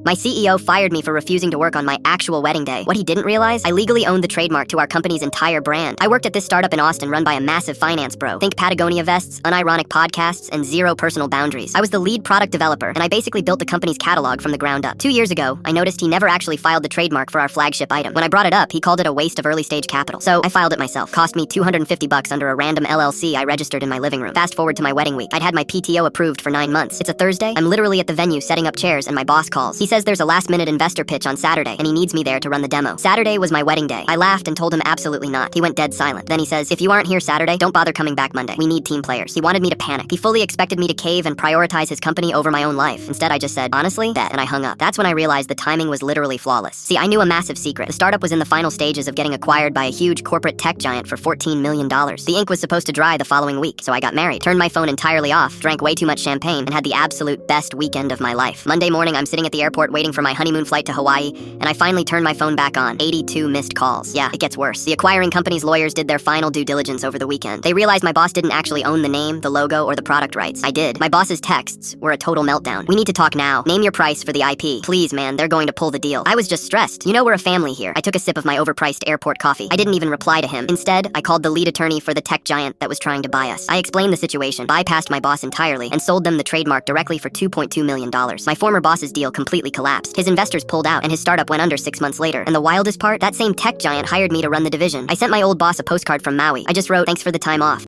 My CEO fired me for refusing to work on my actual wedding day. What he didn't realize, I legally owned the trademark to our company's entire brand. I worked at this startup in Austin run by a massive finance bro. Think Patagonia vests, unironic podcasts, and zero personal boundaries. I was the lead product developer, and I basically built the company's catalog from the ground up. 2 years ago, I noticed he never actually filed the trademark for our flagship item. When I brought it up, he called it a waste of early stage capital. So I filed it myself. Cost me $250 under a random LLC I registered in my living room. Fast forward to my wedding week. I'd had my PTO approved for 9 months. It's a Thursday. I'm literally at the venue setting up chairs, and my boss calls. He says there's a last-minute investor pitch on Saturday, and he needs me there to run the demo. Saturday was my wedding day. I laughed and told him absolutely not. He went dead silent. Then he says, if you aren't here Saturday, don't bother coming back Monday. We need team players. He wanted me to panic. He fully expected me to cave and prioritize his company over my own life. Instead, I just said, honestly, bet, and I hung up. That's when I realized the timing was literally flawless. See, I knew a massive secret. The startup was in the final stages of getting acquired by a huge corporate tech giant for $14 million. The ink was supposed to dry the following week, so I got married, turned my phone entirely off, drank way too much champagne, and had the absolute best weekend of my life. Monday morning, I'm sitting at the airport waiting for my honeymoon flight to Hawaii, and I finally turned my phone back on. 82 missed calls. Yeah, it gets worse. The acquiring company's lawyers did their final due diligence over the weekend. They realized my boss didn't actually own the name, the logo, or the product rights. I did. My boss's texts were a total meltdown. We need to talk now. Name your price for the IP. Please, man, they're going to pull the deal. I was just stressed. You know we're a family here. I took a sip of my overpriced airport coffee. I didn't even reply to him. Instead, I called the lead attorney for the tech giant that was trying to buy us. I explained the situation, bypassed my boss entirely, and sold them the trademark directly for $2.2 million. My former boss's deal completely collapsed. His investors pulled out, and his startup went under 6 months later. And the wildest part, that same tech giant hired me to run the division. I sent my old boss a postcard from Maui. I just wrote, thanks for the time off.